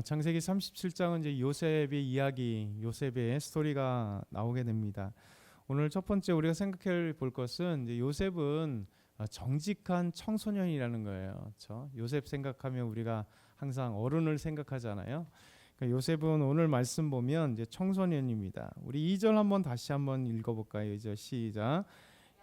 창세기 37장은 이제 요셉의 이야기, 요셉의 스토리가 나오게 됩니다. 오늘 첫 번째 우리가 생각해 볼 것은 이제 요셉은 정직한 청소년이라는 거예요. 그렇죠? 요셉 생각하면 우리가 항상 어른을 생각하잖아요. 그러니까 요셉은 오늘 말씀 보면 이제 청소년입니다. 우리 2절 다시 한번 읽어볼까요? 2절 시작.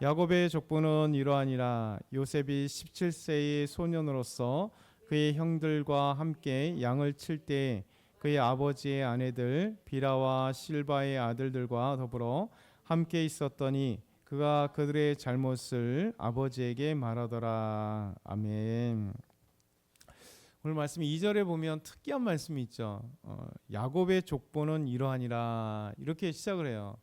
야곱의 족보는 이러하니라. 요셉이 17세의 소년으로서 그의 형들과 함께 양을 칠 때 그의 아버지의 아내들 비라와 실바의 아들들과 더불어 함께 있었더니 그가 그들의 잘못을 아버지에게 말하더라. 아멘. 오늘 말씀 2절에 보면 특이한 말씀이 있죠. 야곱의 족보는 이러하니라 이렇게 시작을 해요.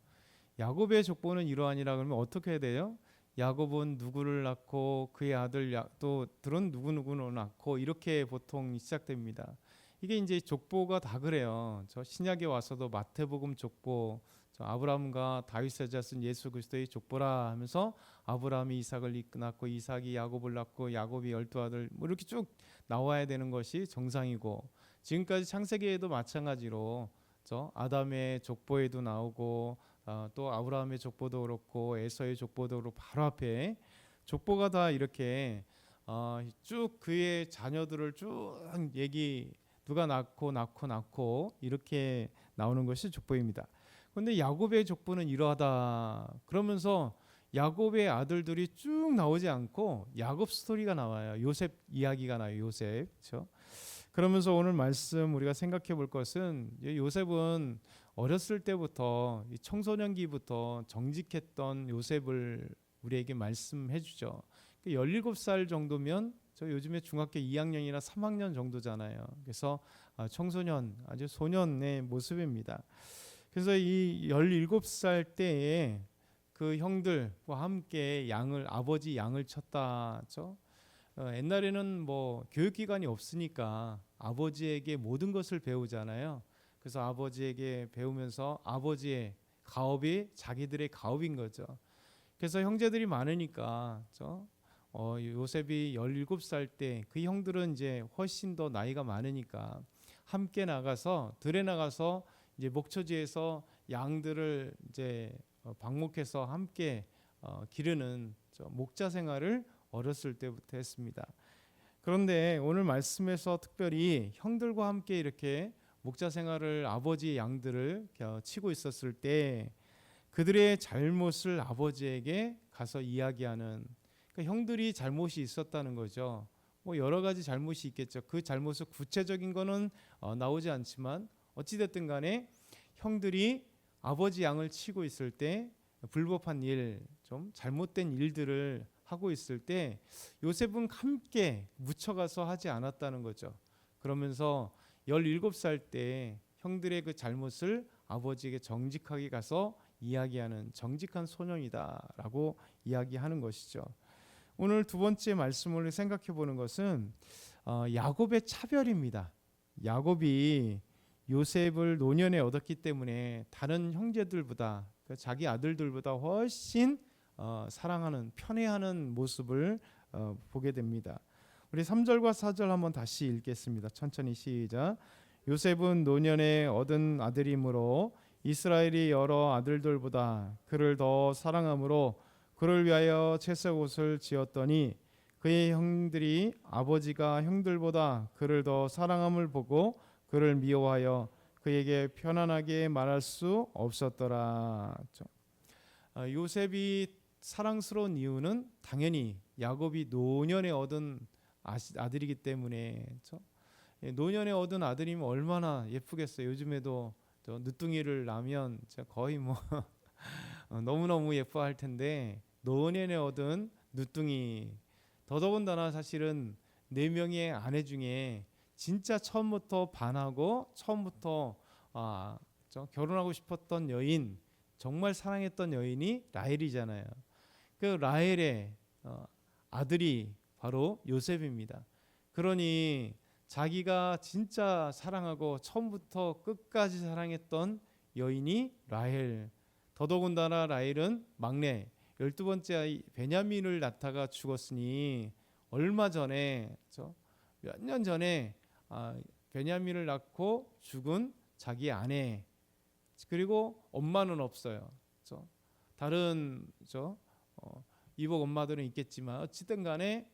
야곱의 족보는 이러하니라 그러면 어떻게 해야 돼요? 야곱은 누구를 낳고 그의 아들 또 들은 누구누구를 낳고 이렇게 보통 시작됩니다. 이게 이제 족보가 다 그래요. 저 신약에 와서도 마태복음 족보, 저 아브라함과 다윗세자 쓴 예수 그리스도의 족보라 하면서 아브라함이 이삭을 낳고 이삭이 야곱을 낳고 야곱이 12아들 뭐 이렇게 쭉 나와야 되는 것이 정상이고, 지금까지 창세기에도 마찬가지로 저 아담의 족보에도 나오고 또 아브라함의 족보도 그렇고 에서의 족보도 그렇고 바로 앞에 족보가 다 이렇게 쭉 그의 자녀들을 쭉 얘기 누가 낳고 이렇게 나오는 것이 족보입니다. 그런데 야곱의 족보는 이러하다 그러면서 야곱의 아들들이 쭉 나오지 않고 야곱 스토리가 나와요. 요셉 이야기가 나와요. 요셉. 그렇죠? 그러면서 오늘 말씀 우리가 생각해 볼 것은 요셉은 어렸을 때부터 청소년기부터 정직했던 요셉을 우리에게 말씀해 주죠. 17살 정도면 저 요즘에 중학교 2학년이나 3학년 정도잖아요. 그래서 청소년, 아주 소년의 모습입니다. 그래서 이 17살 때에 그 형들과 함께 아버지 양을 쳤다. 옛날에는 뭐 교육기관이 없으니까 아버지에게 모든 것을 배우잖아요. 그래서 아버지에게 배우면서 아버지의 가업이 자기들의 가업인 거죠. 그래서 형제들이 많으니까 요셉이 17살 때 그 형들은 이제 훨씬 더 나이가 많으니까 함께 나가서 들에 나가서 이제 목초지에서 양들을 이제 방목해서 함께 기르는 목자 생활을 어렸을 때부터 했습니다. 그런데 오늘 말씀에서 특별히 형들과 함께 이렇게 목자 생활을 아버지의 양들을 치고 있었을 때 그들의 잘못을 아버지에게 가서 이야기하는, 그러니까 형들이 잘못이 있었다는 거죠. 뭐 여러 가지 잘못이 있겠죠. 그 잘못의 구체적인 거는 나오지 않지만 어찌됐든 간에 형들이 아버지 양을 치고 있을 때 불법한 일, 좀 잘못된 일들을 하고 있을 때 요셉은 함께 묻혀가서 하지 않았다는 거죠. 그러면서 17살 때 형들의 그 잘못을 아버지에게 정직하게 가서 이야기하는 정직한 소년이다라고 이야기하는 것이죠. 오늘 두 번째 말씀을 생각해 보는 것은 야곱의 차별입니다. 야곱이 요셉을 노년에 얻었기 때문에 다른 형제들보다 자기 아들들보다 훨씬 사랑하는, 편애하는 모습을 보게 됩니다. 우리 3절과 4절 한번 다시 읽겠습니다. 천천히 시작. 요셉은 노년에 얻은 아들이므로 이스라엘이 여러 아들들보다 그를 더 사랑하므로 그를 위하여 채색 옷을 지었더니 그의 형들이 아버지가 형들보다 그를 더 사랑함을 보고 그를 미워하여 그에게 편안하게 말할 수 없었더라. 요셉이 사랑스러운 이유는 당연히 야곱이 노년에 얻은 아들이기 때문에, 그렇죠? 노년에 얻은 아들이면 얼마나 예쁘겠어요. 요즘에도 늦둥이를 낳으면 거의 뭐 너무너무 예뻐할 텐데 노년에 얻은 늦둥이, 더더군다나 사실은 4명의 아내 중에 진짜 처음부터 반하고 처음부터 결혼하고 싶었던 여인, 정말 사랑했던 여인이 라헬이잖아요. 그 라헬의 아들이 바로 요셉입니다. 그러니 자기가 진짜 사랑하고 처음부터 끝까지 사랑했던 여인이 라헬, 더더군다나 라헬은 막내 12번째 아이 베냐민을 낳다가 죽었으니 얼마 전에 몇 년 전에 베냐민을 낳고 죽은 자기 아내, 그리고 엄마는 없어요. 그렇죠? 다른 이복 엄마들은 있겠지만 어찌든 간에,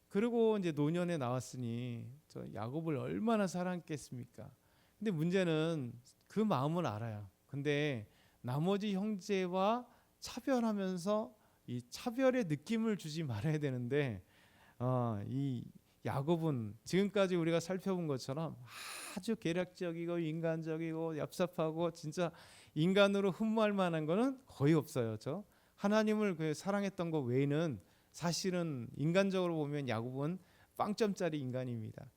그리고 이제 노년에 나왔으니 야곱을 얼마나 사랑했겠습니까? 근데 문제는 그 마음은 알아요. 근데 나머지 형제와 차별하면서 이 차별의 느낌을 주지 말아야 되는데, 이 야곱은 지금까지 우리가 살펴본 것처럼 아주 계략적이고 인간적이고 얍삽하고 진짜 인간으로 흠모할 만한 거는 거의 없어요. 하나님을 그 사랑했던 것 외에는 사실은 인간적으로 보면 야곱은 빵점짜리 인간입니다.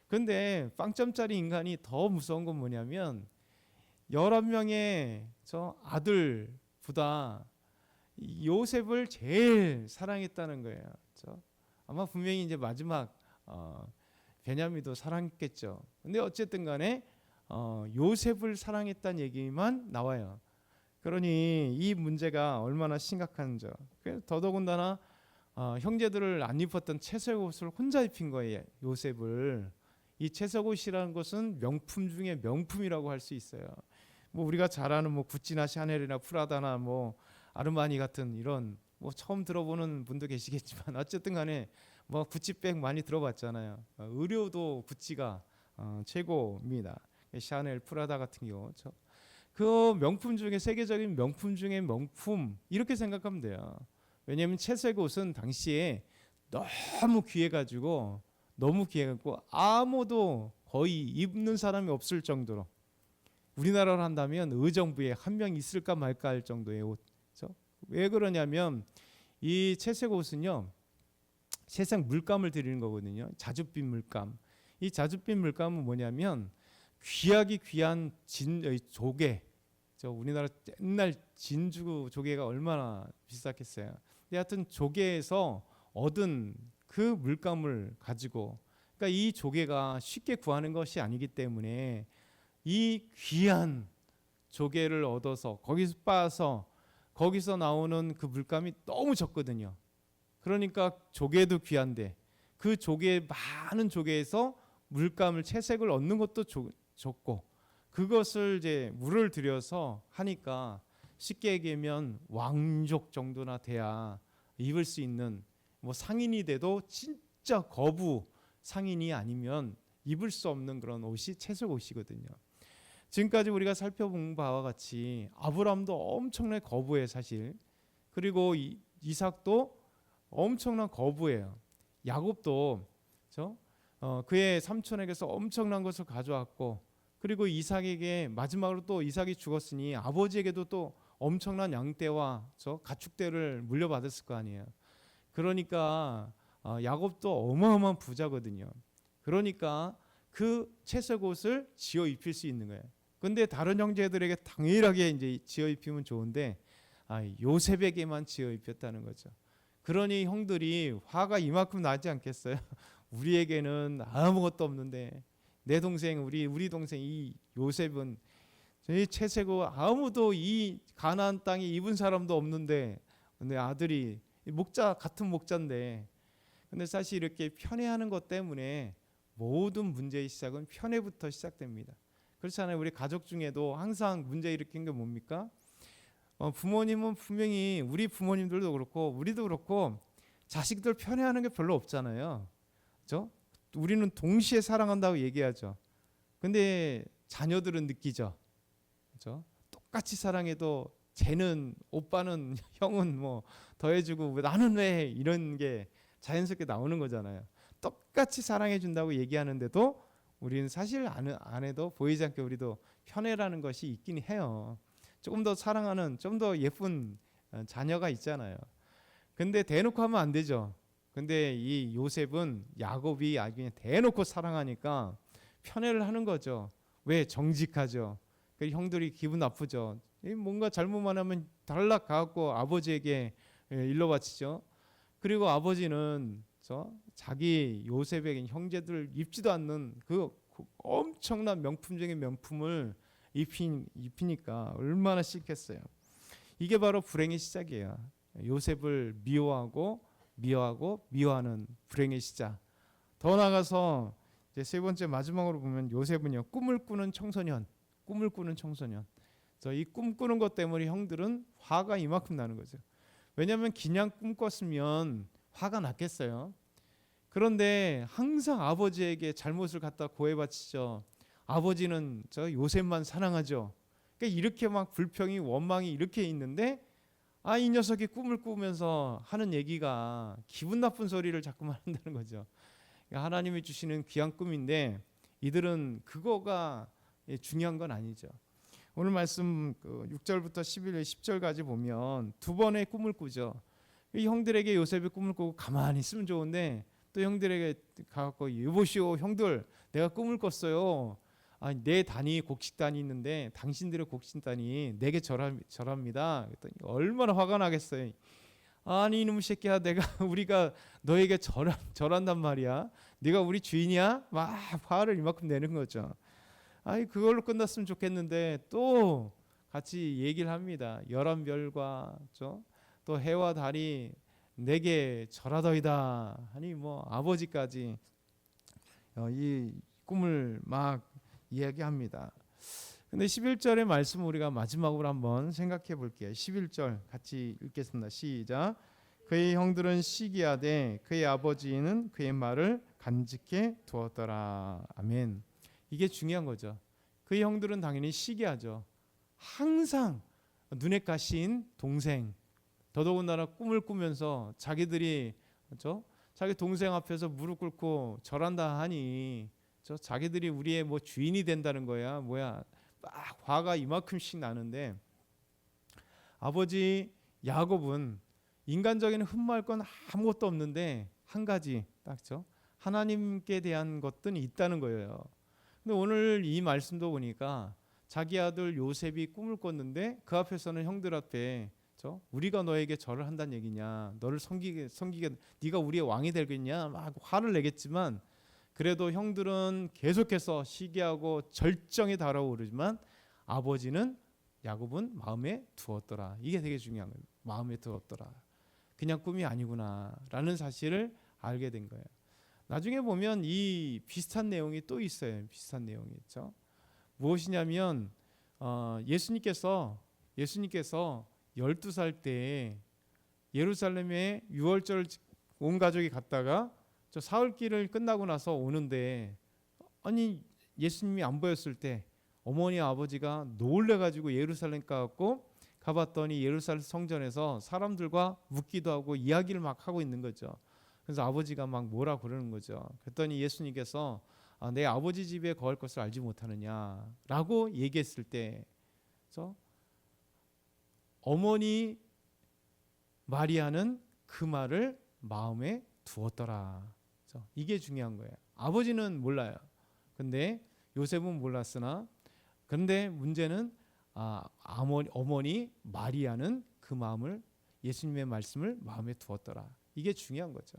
그런데 빵점짜리 인간이 더 무서운 건 뭐냐면 11명의 저 아들보다 요셉을 제일 사랑했다는 거예요. 아마 분명히 이제 마지막 베냐민도 사랑했겠죠. 근데 어쨌든 간에 요셉을 사랑했다는 얘기만 나와요. 그러니 이 문제가 얼마나 심각한지. 더더군다나 형제들을 안 입었던 채색 옷을 혼자 입힌 거예요. 요셉을. 이 채색 옷이라는 것은 명품 중에 명품이라고 할 수 있어요. 뭐 우리가 잘 아는 뭐 구찌나 샤넬이나 프라다나 뭐 아르마니 같은 이런 뭐 처음 들어보는 분도 계시겠지만 어쨌든 간에 뭐 구찌백 많이 들어봤잖아요. 의료도 구찌가 최고입니다. 샤넬, 프라다 같은 경우 그 명품 중에 세계적인 명품 중에 명품 이렇게 생각하면 돼요. 왜냐하면 채색 옷은 당시에 너무 귀해가지고 아무도 거의 입는 사람이 없을 정도로, 우리나라로 한다면 의정부에 한 명 있을까 말까 할 정도의 옷. 왜 그러냐면 이 채색 옷은요, 채색 물감을 들이는 거거든요. 자줏빛 물감. 이 자줏빛 물감은 뭐냐면 귀하기 귀한 조개. 우리나라 옛날 진주 조개가 얼마나 비쌌겠어요. 근데 하여튼 조개에서 얻은 그 물감을 가지고, 그러니까 이 조개가 쉽게 구하는 것이 아니기 때문에 이 귀한 조개를 얻어서 거기서 빻아서 거기서 나오는 그 물감이 너무 적거든요. 그러니까 조개도 귀한데 그 많은 조개에서 물감을 채색을 얻는 것도 적고, 그것을 이제 물을 들여서 하니까 쉽게 얘기하면 왕족 정도나 돼야 입을 수 있는, 뭐 상인이 돼도 진짜 거부 상인이 아니면 입을 수 없는 그런 옷이 채색 옷이거든요. 지금까지 우리가 살펴본 바와 같이 아브라함도 엄청나게 거부해 사실. 그리고 이삭도 엄청난 거부예요. 야곱도 그의 삼촌에게서 엄청난 것을 가져왔고, 그리고 이삭에게 마지막으로 또 이삭이 죽었으니 아버지에게도 또 엄청난 양떼와 가축대를 물려받았을 거 아니에요. 그러니까 야곱도 어마어마한 부자거든요. 그러니까 그 채색 옷을 지어 입힐 수 있는 거예요. 근데 다른 형제들에게 당일하게 이제 지어 입히면 좋은데 요셉에게만 지어 입혔다는 거죠. 그러니 형들이 화가 이만큼 나지 않겠어요? 우리에게는 아무것도 없는데 내 동생, 우리 동생 이 요셉은 이 채색옷 아무도 이 가나안 땅에 입은 사람도 없는데, 근데 아들이 같은 목자인데, 근데 사실 이렇게 편애하는 것 때문에 모든 문제의 시작은 편애부터 시작됩니다. 그렇잖아요. 우리 가족 중에도 항상 문제 일으킨 게 뭡니까? 부모님은 분명히, 우리 부모님들도 그렇고 우리도 그렇고 자식들 편애하는 게 별로 없잖아요. 그렇죠? 우리는 동시에 사랑한다고 얘기하죠. 근데 자녀들은 느끼죠. 그렇죠? 똑같이 사랑해도 쟤는, 오빠는 형은 뭐 더해주고 나는 왜, 이런 게 자연스럽게 나오는 거잖아요. 똑같이 사랑해 준다고 얘기하는데도 우리는 사실 안 해도 보이지 않게 우리도 편애라는 것이 있긴 해요. 조금 더 사랑하는, 좀 더 예쁜 자녀가 있잖아요. 근데 대놓고 하면 안 되죠. 근데 이 요셉은 야곱이 아주 대놓고 사랑하니까 편애를 하는 거죠. 왜? 정직하죠. 그 형들이 기분 나쁘죠. 뭔가 잘못만 하면 달락 가갖고 아버지에게 일러 바치죠. 그리고 아버지는 자기 요셉에게 형제들 입지도 않는 그 엄청난 명품 중의 명품을 입히니까 얼마나 싫겠어요. 이게 바로 불행의 시작이에요. 요셉을 미워하는 불행의 시작. 더 나아가서 이제 세 번째 마지막으로 보면 요셉은요 꿈을 꾸는 청소년, 꿈을 꾸는 청소년. 이 꿈꾸는 것 때문에 형들은 화가 이만큼 나는 거죠. 왜냐하면 그냥 꿈꿨으면 화가 났겠어요. 그런데 항상 아버지에게 잘못을 갖다 고해바치죠. 아버지는 저 요셉만 사랑하죠. 그러니까 이렇게 막 불평이 원망이 이렇게 있는데 이 녀석이 꿈을 꾸면서 하는 얘기가 기분 나쁜 소리를 자꾸만 한다는 거죠. 그러니까 하나님이 주시는 귀한 꿈인데 이들은 그거가 중요한 건 아니죠. 오늘 말씀 6절부터 11절 10절까지 보면 두 번의 꿈을 꾸죠. 이 형들에게 요셉이 꿈을 꾸고 가만히 있으면 좋은데 또 형들에게 가갖고 여보시오 형들 내가 꿈을 꿨어요. 내 단이 곡식단이 있는데 당신들의 곡식단이 내게 절합니다. 그랬더니 얼마나 화가 나겠어요. 아니 이놈의 새끼야 우리가 너에게 절한단 말이야. 네가 우리 주인이야? 막 화를 이만큼 내는 거죠. 그걸로 끝났으면 좋겠는데 또 같이 얘기를 합니다. 11별과 또 해와 달이 내게 절하더이다 하니 뭐 아버지까지 이 꿈을 막 이야기합니다. 근데 11절의 말씀 우리가 마지막으로 한번 생각해 볼게요. 11절 같이 읽겠습니다. 시작. 그의 형들은 시기하되 그의 아버지는 그의 말을 간직해 두었더라. 아멘. 이게 중요한 거죠. 그의 형들은 당연히 시기하죠. 항상 눈에 가신 동생, 더더군다나 꿈을 꾸면서 자기들이 자기 동생 앞에서 무릎 꿇고 절한다 하니 자기들이 우리의 뭐 주인이 된다는 거야. 뭐야? 막 화가 이만큼씩 나는데 아버지 야곱은 인간적인 흠모할 건 아무것도 없는데 한 가지 딱죠. 하나님께 대한 것들은 있다는 거예요. 근데 오늘 이 말씀도 보니까 자기 아들 요셉이 꿈을 꿨는데 그 앞에서는 형들 앞에 우리가 너에게 절을 한다는 얘기냐, 너를 섬기게 네가 우리의 왕이 되겠냐 막 화를 내겠지만 그래도 형들은 계속해서 시기하고 절정에 달아오르지만 아버지는 야곱은 마음에 두었더라. 이게 되게 중요한 거예요. 마음에 두었더라. 그냥 꿈이 아니구나라는 사실을 알게 된 거예요. 나중에 보면 이 비슷한 내용이 또 있어요. 비슷한 내용이 있죠. 무엇이냐면 예수님께서 12살 때 예루살렘에 유월절 온 가족이 갔다가 사흘길을 끝나고 나서 오는데 예수님이 안 보였을 때 어머니 아버지가 놀래가지고 예루살렘 가봤더니 예루살렘 성전에서 사람들과 묻기도 하고 이야기를 막 하고 있는 거죠. 그래서 아버지가 막 뭐라 그러는 거죠. 그랬더니 예수님께서 내 아버지 집에 거할 것을 알지 못하느냐라고 얘기했을 때 어머니 마리아는 그 말을 마음에 두었더라. 이게 중요한 거예요. 아버지는 몰라요. 근데 요셉은 몰랐으나 그런데 문제는 어머니 마리아는 그 마음을 예수님의 말씀을 마음에 두었더라. 이게 중요한 거죠.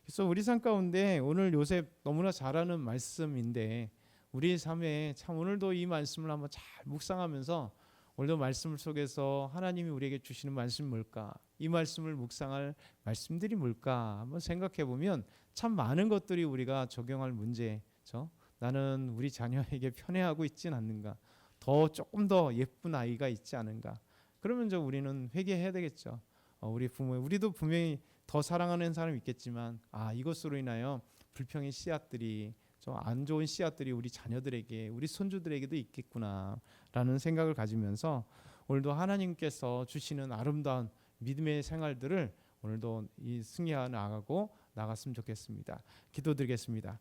그래서 우리 삶 가운데 오늘 요셉 너무나 잘 아는 말씀인데 우리 삶에 참 오늘도 이 말씀을 한번 잘 묵상하면서 오늘도 말씀 속에서 하나님이 우리에게 주시는 말씀이 뭘까? 이 말씀을 묵상할 말씀들이 뭘까? 한번 생각해 보면 참 많은 것들이 우리가 적용할 문제죠. 나는 우리 자녀에게 편애하고 있진 않는가? 조금 더 예쁜 아이가 있지 않은가? 그러면 우리는 회개해야 되겠죠. 우리 부모, 우리도 분명히 더 사랑하는 사람이 있겠지만 이것으로 인하여 불평의 씨앗들이 안 좋은 씨앗들이 우리 자녀들에게 우리 손주들에게도 있겠구나라는 생각을 가지면서 오늘도 하나님께서 주시는 아름다운 믿음의 생활들을 오늘도 이 승리하고 나갔으면 좋겠습니다. 기도드리겠습니다.